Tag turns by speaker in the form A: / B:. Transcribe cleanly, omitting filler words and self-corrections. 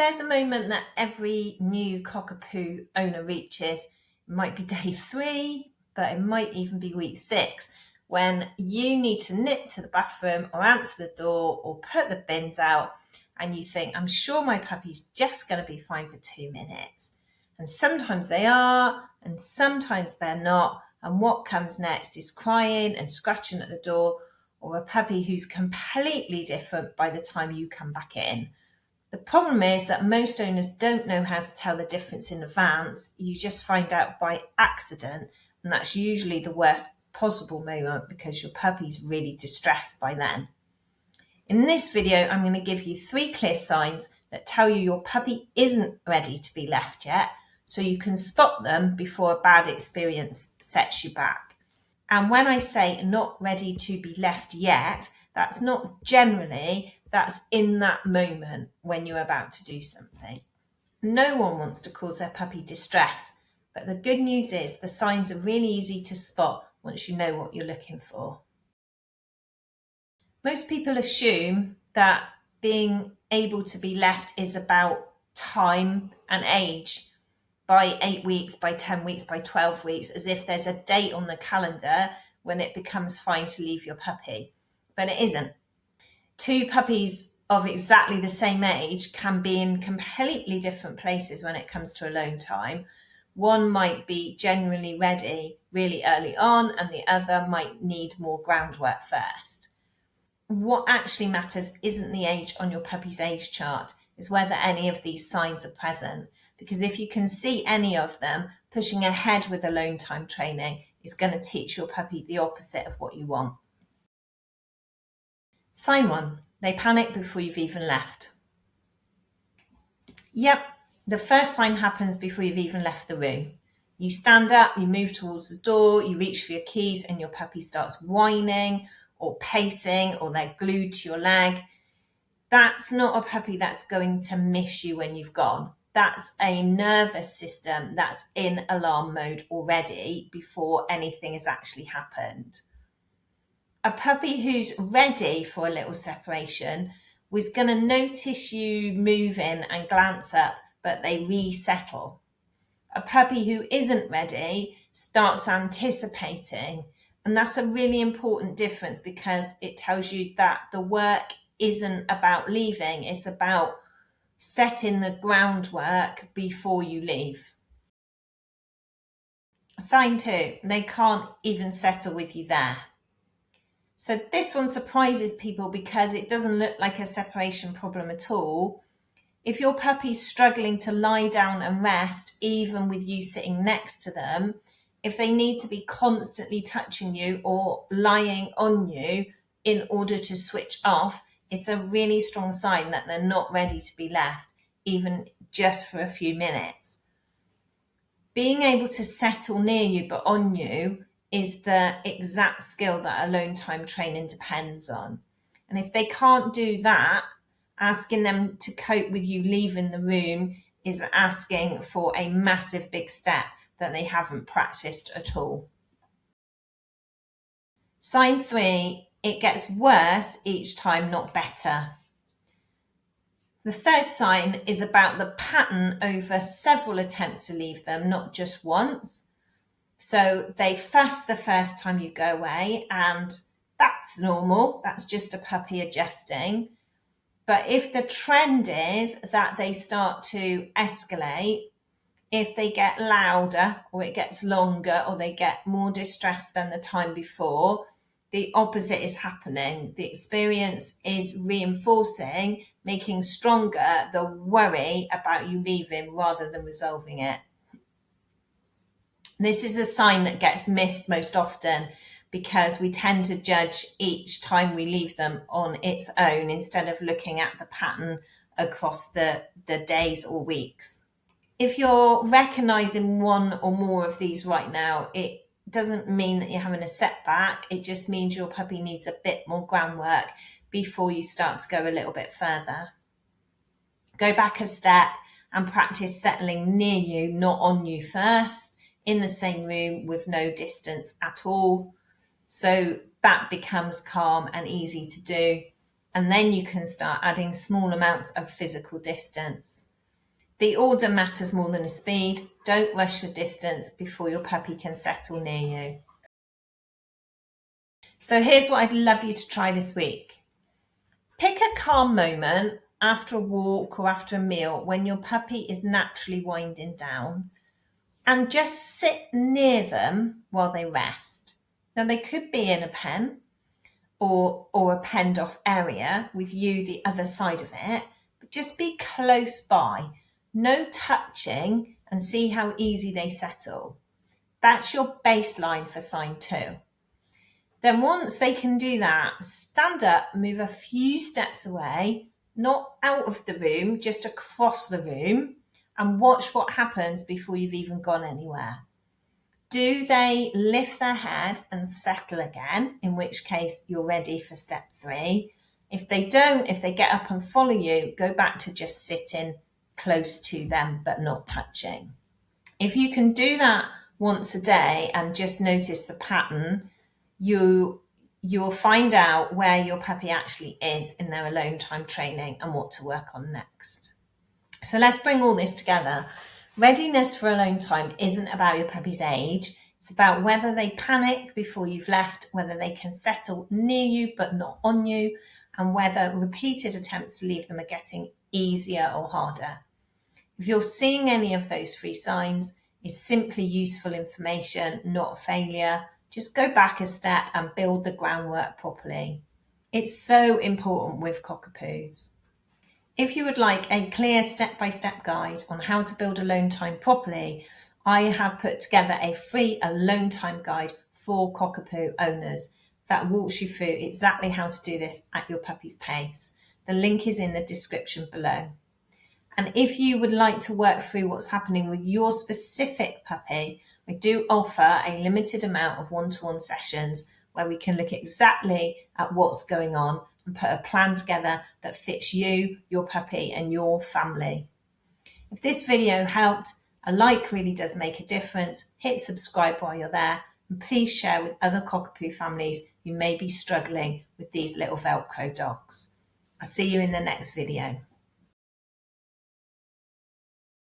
A: there's a moment that every new cockapoo owner reaches. It might be day 3, but it might even be week 6, when you need to nip to the bathroom or answer the door or put the bins out, and you think, I'm sure my puppy's just going to be fine for 2 minutes. And sometimes they are, and sometimes they're not. And what comes next is crying and scratching at the door, or a puppy who's completely different by the time you come back in. The problem is that most owners don't know how to tell the difference in advance. You just find out by accident, and that's usually the worst possible moment because your puppy's really distressed by then. In this video, I'm going to give you 3 clear signs that tell you your puppy isn't ready to be left yet, so you can spot them before a bad experience sets you back. And when I say not ready to be left yet, that's not generally, that's in that moment when you're about to do something. No one wants to cause their puppy distress, but the good news is the signs are really easy to spot once you know what you're looking for. Most people assume that being able to be left is about time and age, by 8 weeks, by 10 weeks, by 12 weeks, as if there's a date on the calendar when it becomes fine to leave your puppy. But it isn't. 2 puppies of exactly the same age can be in completely different places when it comes to alone time. One might be genuinely ready really early on, and the other might need more groundwork first. What actually matters isn't the age on your puppy's age chart, it's whether any of these signs are present. Because if you can see any of them, pushing ahead with alone time training is going to teach your puppy the opposite of what you want. Sign 1, they panic before you've even left. Yep, the first sign happens before you've even left the room. You stand up, you move towards the door, you reach for your keys, and your puppy starts whining or pacing, or they're glued to your leg. That's not a puppy that's going to miss you when you've gone. That's a nervous system that's in alarm mode already before anything has actually happened. A puppy who's ready for a little separation was going to notice you moving and glance up, but they resettle. A puppy who isn't ready starts anticipating, and that's a really important difference because it tells you that the work isn't about leaving, it's about setting the groundwork before you leave. Sign 2, they can't even settle with you there. So this one surprises people because it doesn't look like a separation problem at all. If your puppy's struggling to lie down and rest, even with you sitting next to them, if they need to be constantly touching you or lying on you in order to switch off, it's a really strong sign that they're not ready to be left, even just for a few minutes. Being able to settle near you but on you is the exact skill that alone time training depends on. And if they can't do that, asking them to cope with you leaving the room is asking for a massive big step that they haven't practiced at all. Sign 3, it gets worse each time, not better. The third sign is about the pattern over several attempts to leave them, not just once. So they fuss the first time you go away, and that's normal. That's just a puppy adjusting. But if the trend is that they start to escalate, if they get louder or it gets longer or they get more distressed than the time before, the opposite is happening. The experience is reinforcing, making stronger the worry about you leaving rather than resolving it. This is a sign that gets missed most often because we tend to judge each time we leave them on its own instead of looking at the pattern across the days or weeks. If you're recognizing one or more of these right now, it doesn't mean that you're having a setback. It just means your puppy needs a bit more groundwork before you start to go a little bit further. Go back a step and practice settling near you, not on you first, in the same room with no distance at all. So that becomes calm and easy to do. And then you can start adding small amounts of physical distance. The order matters more than the speed. Don't rush the distance before your puppy can settle near you. So here's what I'd love you to try this week. Pick a calm moment after a walk or after a meal when your puppy is naturally winding down, and just sit near them while they rest. Now they could be in a pen or a penned off area with you the other side of it, but just be close by. No touching, and see how easy they settle. That's your baseline for sign 2. Then once they can do that, stand up, move a few steps away, not out of the room, just across the room, and watch what happens before you've even gone anywhere. Do they lift their head and settle again, in which case you're ready for step 3. If they don't, if they get up and follow you, go back to just sitting close to them but not touching. If you can do that once a day and just notice the pattern, you'll find out where your puppy actually is in their alone time training and what to work on next. So let's bring all this together. Readiness for alone time isn't about your puppy's age. It's about whether they panic before you've left, whether they can settle near you but not on you, and whether repeated attempts to leave them are getting easier or harder. If you're seeing any of those 3 signs, it's simply useful information, not a failure. Just go back a step and build the groundwork properly. It's so important with cockapoos. If you would like a clear step-by-step guide on how to build alone time properly, I have put together a free alone time guide for cockapoo owners that walks you through exactly how to do this at your puppy's pace. The link is in the description below. And if you would like to work through what's happening with your specific puppy, we do offer a limited amount of one-to-one sessions where we can look exactly at what's going on and put a plan together that fits you, your puppy, and your family. If this video helped, a like really does make a difference. Hit subscribe while you're there, and please share with other cockapoo families who may be struggling with these little Velcro dogs. I'll see you in the next video.